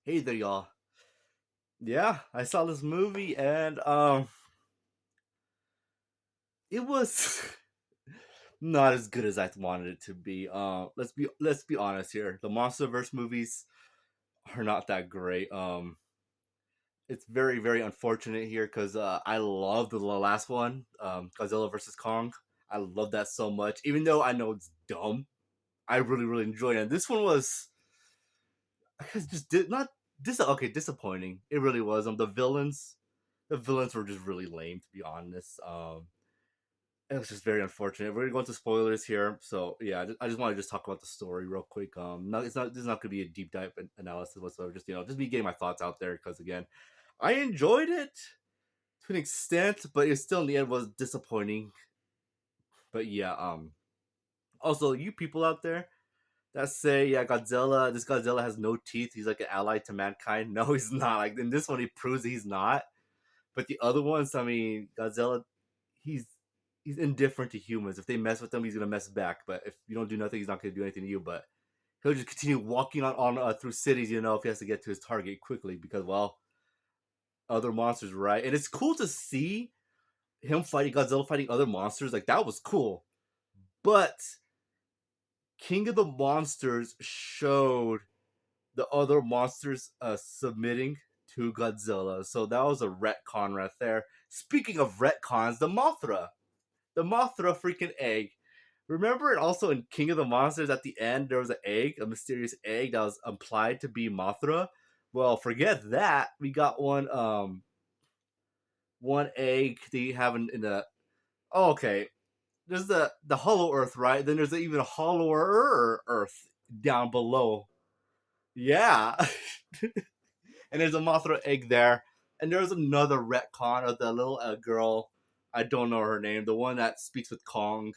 Hey there, y'all. Yeah, I saw this movie and it was not as good as I wanted it to be. Let's be honest here. The MonsterVerse movies are not that great. It's very unfortunate here because I love the last one, Godzilla versus Kong. I love that so much, even though I know it's dumb. I really enjoyed it. And this one was, I guess, just did not disappointing. It really was. The villains were just really lame, to be honest. It was just very unfortunate. We're going to spoilers here, so yeah, I just want to just talk about the story real quick. No, it's not. This is not going to be a deep dive analysis whatsoever. Just just me getting my thoughts out there because again, I enjoyed it to an extent, but it still in the end was disappointing. But yeah, also you people out there that say yeah, this Godzilla has no teeth. He's like an ally to mankind. No, he's not. Like in this one, he proves he's not. But the other ones, I mean, Godzilla, he's he's indifferent to humans. If they mess with him, he's gonna mess back. But if you don't do nothing, he's not gonna do anything to you. But he'll just continue walking on through cities, if he has to get to his target quickly because well, other monsters, right? And it's cool to see him fighting Godzilla, fighting other monsters. Like that was cool. But King of the Monsters showed the other monsters submitting to Godzilla. So that was a retcon right there. Speaking of retcons, the Mothra freaking egg. Remember it also in King of the Monsters at the end there was an egg, a mysterious egg that was implied to be Mothra. Well, forget that. We got one egg they have in the oh, okay. There's the hollow earth, right? Then there's even a hollower earth down below. Yeah. And there's a Mothra egg there. And there's another retcon of the little girl. I don't know her name. The one that speaks with Kong.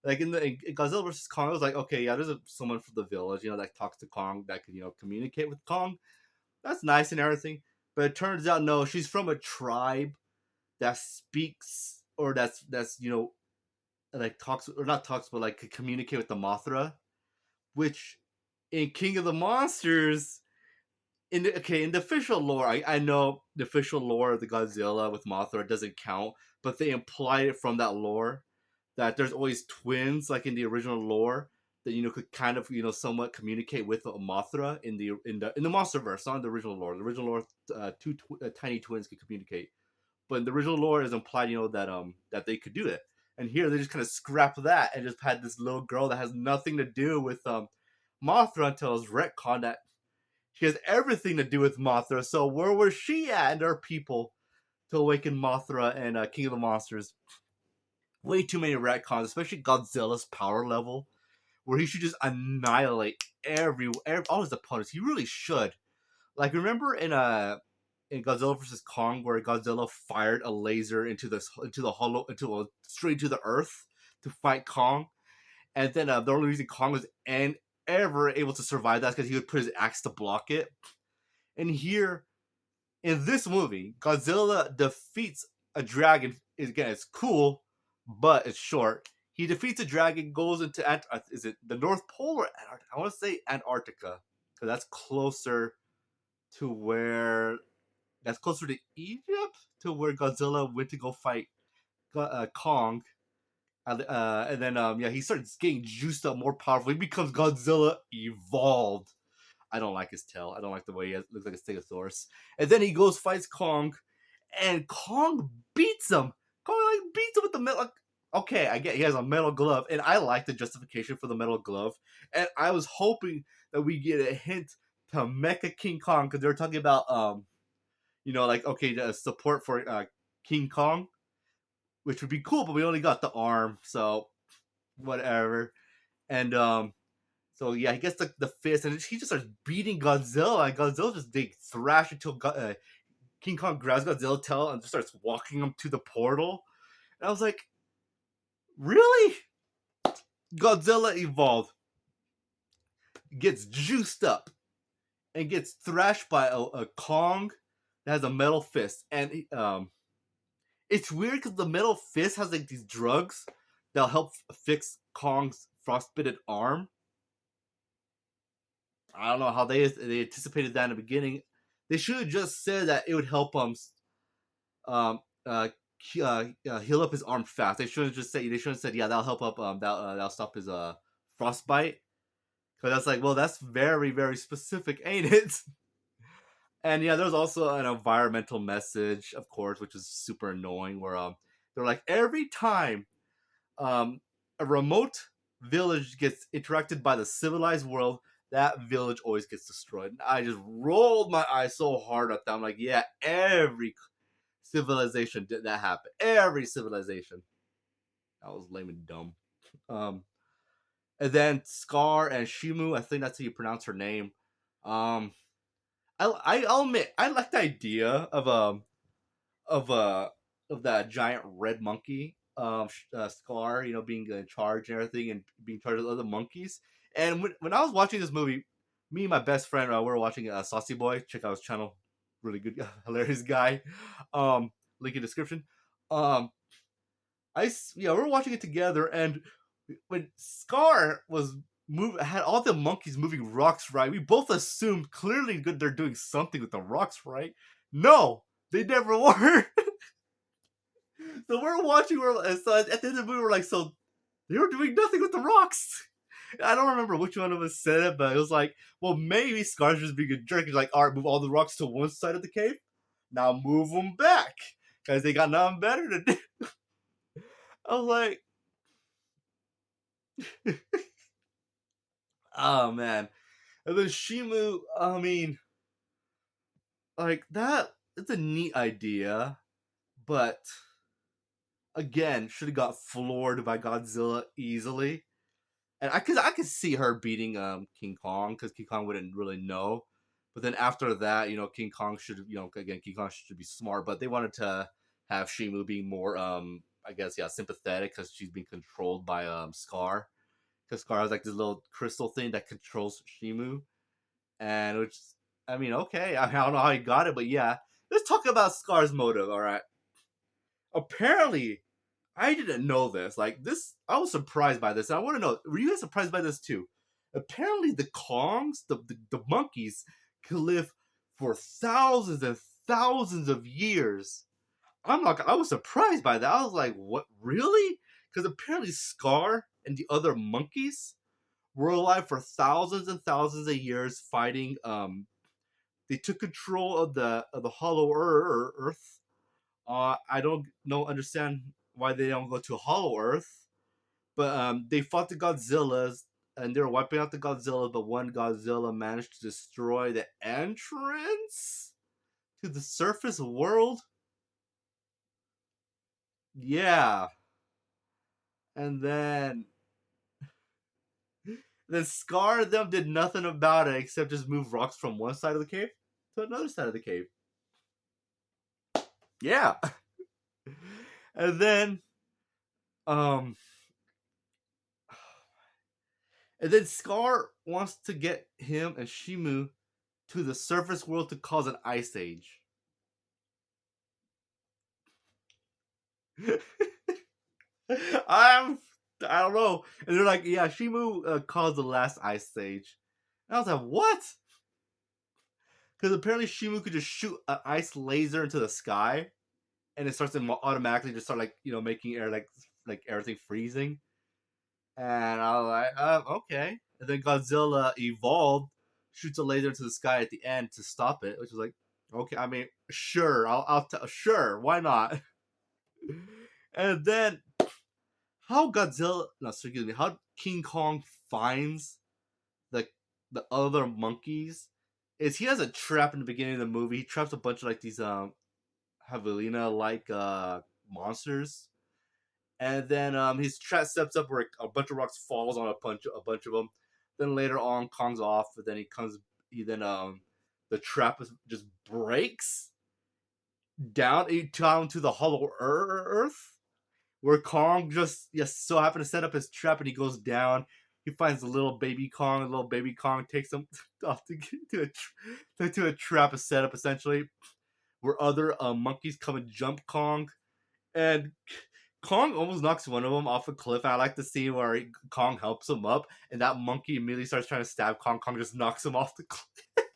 Like in Godzilla versus Kong, it was like, okay, yeah, there's someone from the village, that talks to Kong, that can, communicate with Kong. That's nice and everything. But it turns out, no, she's from a tribe that speaks, or that's like talks, or not talks, but like could communicate with the Mothra, which in King of the Monsters, in the official lore, I know the official lore of the Godzilla with Mothra doesn't count, but they implied it from that lore that there's always twins, like in the original lore, that could kind of somewhat communicate with Mothra in the MonsterVerse, not in the original lore. The original lore, two tiny twins could communicate, but in the original lore is implied, that they could do it. And here they just kind of scrap that and just had this little girl that has nothing to do with Mothra until it's retcon that she has everything to do with Mothra. So where was she at and her people to awaken Mothra and King of the Monsters? Way too many retcons, especially Godzilla's power level, where he should just annihilate every all his opponents. He really should. Like remember in Godzilla vs Kong, where Godzilla fired a laser straight into the earth to fight Kong, and then the only reason Kong was ever able to survive that is because he would put his axe to block it. And here in this movie, Godzilla defeats a dragon. Again, it's cool, but it's short. He defeats a dragon, goes into is it the North Pole or Antarctica? I want to say Antarctica because that's closer to Egypt, to where Godzilla went to go fight Kong. And then yeah, he starts getting juiced up, more powerful. He becomes Godzilla evolved. I don't like his tail. I don't like the way he looks like a stegosaurus. And then he goes fights Kong, and Kong beats him. Kong like beats him with the metal. Like, okay, I get he has a metal glove, and I like the justification for the metal glove. And I was hoping that we get a hint to Mecha King Kong because they were talking about like okay, the support for King Kong, which would be cool, but we only got the arm, so whatever. And so yeah, he gets the fist, and he just starts beating Godzilla, and Godzilla just they thrash until King Kong grabs Godzilla's tail and just starts walking him to the portal. And I was like, really? Godzilla evolved, gets juiced up, and gets thrashed by a Kong that has a metal fist, and it's weird because the metal fist has like these drugs that'll help fix Kong's frostbitten arm. I don't know how they anticipated that in the beginning. They should have just said that it would help um uh, heal up his arm fast. They shouldn't have said yeah that'll help up that'll stop his frostbite. Because that's like, well, that's very very specific, ain't it? And yeah, there's also an environmental message, of course, which is super annoying. Where they're like every time um a remote village gets interacted by the civilized world, that village always gets destroyed. And I just rolled my eyes so hard at that. I'm like, yeah, every civilization did that happen. Every civilization. That was lame and dumb. Um, and then Scar and Shimu, I think that's how you pronounce her name. Um, I'll admit I like the idea of of that giant red monkey, Scar, being in charge and everything, and being charged with other monkeys. And when I was watching this movie, me and my best friend, we were watching Saucy Boy. Check out his channel, really good, hilarious guy. Um, Link in description. Um, we were watching it together, and when Scar was had all the monkeys moving rocks, right? We both assumed clearly good they're doing something with the rocks, right? No, they never were. So we're watching. So at the end of the movie, we're like, so they were doing nothing with the rocks. I don't remember which one of us said it, but it was like, well, maybe Scar's just being a jerk. He's like, all right, move all the rocks to one side of the cave. Now move them back, because they got nothing better to do. I was like, oh man. And then Shimu, I mean, like that. It's a neat idea, but again, should have got floored by Godzilla easily. And I could see her beating King Kong, because King Kong wouldn't really know. But then after that, King Kong should, again, King Kong should be smart. But they wanted to have Shimu being more I guess, yeah, sympathetic, because she's being controlled by Scar. Because Scar has like this little crystal thing that controls Shimu, and which, I mean, okay, I don't know how he got it, but yeah, let's talk about Scar's motive. All right, apparently I didn't know this. Like this, I was surprised by this. And I want to know, were you guys surprised by this too? Apparently, the Kongs, the monkeys, can live for thousands and thousands of years. I was surprised by that. I was like, what, really? Because apparently, Scar and the other monkeys were alive for thousands and thousands of years, fighting. They took control of the Hollow Earth. I don't know understand why they don't go to Hollow Earth, but they fought the Godzillas, and they were wiping out the Godzillas. But one Godzilla managed to destroy the entrance to the surface world. Yeah, and then Scar and them did nothing about it except just move rocks from one side of the cave to another side of the cave. Yeah, and then um and then Scar wants to get him and Shimu to the surface world to cause an ice age. I'm I don't know. And they're like, yeah, Shimu caused the last ice age. And I was like, what? Because apparently Shimu could just shoot an ice laser into the sky, and it starts to automatically just start, like, making air, like everything freezing. And I was like, okay. And then Godzilla evolved, shoots a laser into the sky at the end to stop it, which was like, okay. I mean, sure, sure, why not? And then how Godzilla, no, excuse me, how King Kong finds the the other monkeys is he has a trap in the beginning of the movie. He traps a bunch of like these javelina like monsters, and then his trap steps up where a bunch of rocks falls on a bunch of them. Then later on, Kong's off, and then he then the trap just breaks down to the hollow earth, where Kong just so happened to set up his trap, and he goes down. He finds a little baby Kong. A little baby Kong takes him off to a trap set up, essentially, where other monkeys come and jump Kong. And Kong almost knocks one of them off a cliff. I like the scene where Kong helps him up, and that monkey immediately starts trying to stab Kong. Kong just knocks him off the cliff.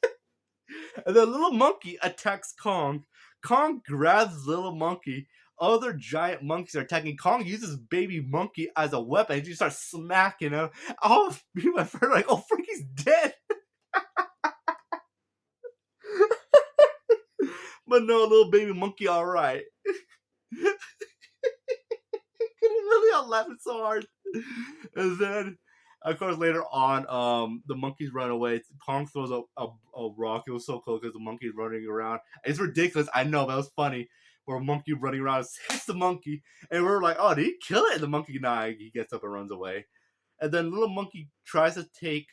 And the little monkey attacks Kong. Kong grabs little monkey. Other giant monkeys are attacking. Kong uses baby monkey as a weapon. He just starts smacking him. Oh, me and my friend are like, oh, freak, he's dead. But no, little baby monkey, all right. Couldn't really, I'm laughing so hard. And then, of course, later on, the monkeys run away. Kong throws a rock. It was so cool because the monkey's running around. It's ridiculous, I know, but it was funny. Where a monkey running around hits the monkey, and we're like, "Oh, did he kill it?" And the monkey, nah, he gets up and runs away. And then little monkey tries to take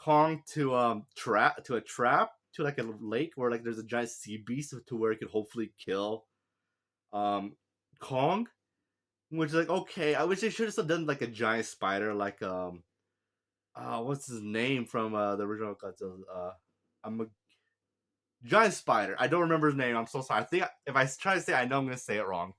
Kong to a trap to like a lake where like there's a giant sea beast to where it could hopefully kill um Kong. Which is like, okay, I wish they should have done like a giant spider, like what's his name from the original Godzilla? I'm a giant spider. I don't remember his name. I'm so sorry. I think if I try to say, I know I'm gonna say it wrong.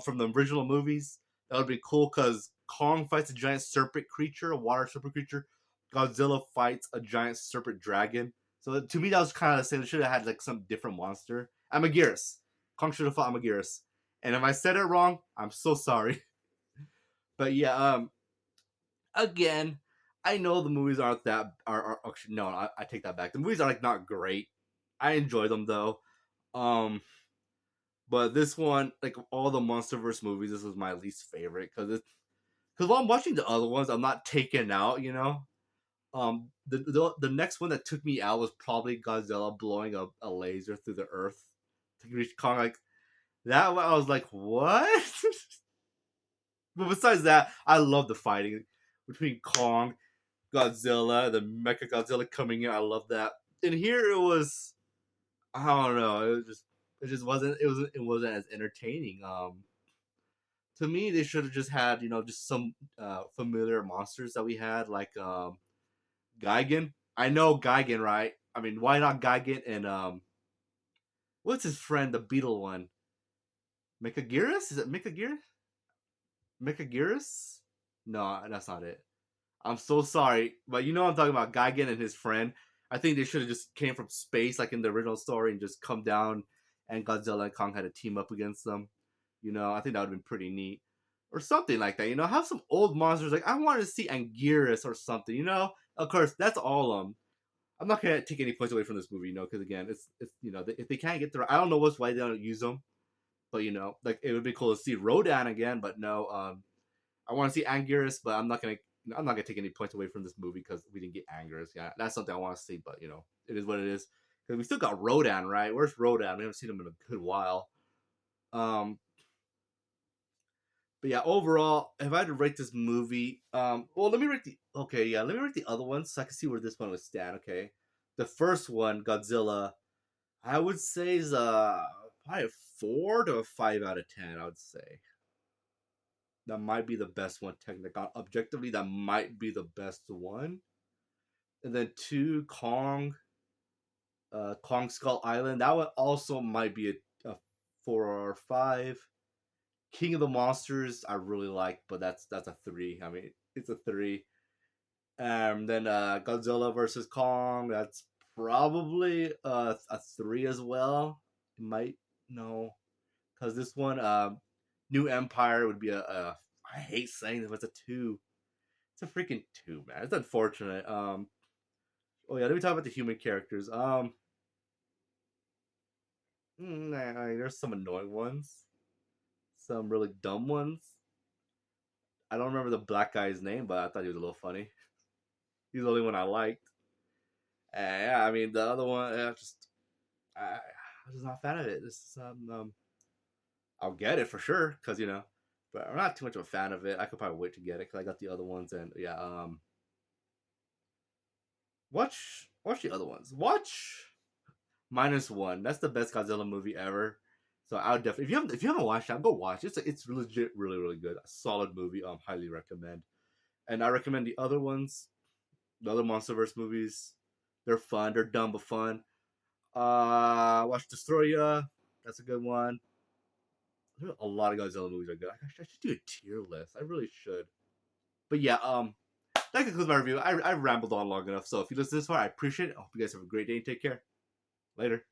From the original movies, that would be cool because Kong fights a giant serpent creature, a water serpent creature. Godzilla fights a giant serpent dragon. So to me, that was kind of the same. They should have had like some different monster. Amagiris. Kong should have fought Amagiris. And if I said it wrong, I'm so sorry. But yeah, again, I know the movies aren't that are actually no, I take that back. The movies are like not great. I enjoy them though. Um, but this one, like all the MonsterVerse movies, this was my least favorite because while I'm watching the other ones, I'm not taken out. The next one that took me out was probably Godzilla blowing a laser through the earth to reach Kong. Like that, I was like, what? But besides that, I love the fighting between Kong, Godzilla, the Mecha Godzilla coming in. I love that. And here it was, I don't know, it just wasn't as entertaining. To me, they should have just had just some familiar monsters that we had like Gigan. I know Gigan, right? I mean, why not Gigan and what's his friend, the beetle one? Mikagiris? Is it Mikagiris? Mikagiris? No, that's not it. I'm so sorry, but you know what I'm talking about. Gigan and his friend. I think they should have just came from space, like in the original story, and just come down, and Godzilla and Kong had to team up against them. I think that would have been pretty neat, or something like that. Have some old monsters. Like I wanted to see Anguirus or something. Of course, that's all. I'm not gonna take any points away from this movie, because again, it's if they can't get through, I don't know why they don't use them, but like it would be cool to see Rodan again, but no. I want to see Anguirus, but I'm not gonna take any points away from this movie because we didn't get Anguirus. Yeah, that's something I want to see, but it is what it is. Because we still got Rodan, right? Where's Rodan? We haven't seen him in a good while. Um, but yeah, overall, if I had to rate this movie, well, let me rate the other ones so I can see where this one would stand. Okay, the first one, Godzilla, I would say is probably a 4 to a 5 out of 10. I would say that might be the best one technically. Objectively, that might be the best one. And then two, Kong Skull Island. That one also might be a 4 or 5. King of the Monsters, I really like, but that's a 3. I mean, it's a 3. Then Godzilla versus Kong. That's probably a 3 as well. It might no, because this one, New Empire would be a. I hate saying this, but it's a 2. It's a freaking 2, man. It's unfortunate. Oh yeah, let me talk about the human characters. There's some annoying ones, some really dumb ones. I don't remember the black guy's name, but I thought he was a little funny. He's the only one I liked. Yeah, I mean the other one, I'm just not a fan of it. This is I'll get it for sure because but I'm not too much of a fan of it. I could probably wait to get it because I got the other ones and yeah. Watch the other ones. Watch -1. That's the best Godzilla movie ever. So I would definitely if you haven't watched it, go watch it. It's legit really really good. A solid movie. Highly recommend. And I recommend the other ones, the other MonsterVerse movies. They're fun. They're dumb but fun. Watch Destroya. That's a good one. a lot of Godzilla movies are good. I should do a tier list. I really should. But yeah, that concludes my review. I rambled on long enough. So if you listen this far, I appreciate it. I hope you guys have a great day and take care. Later.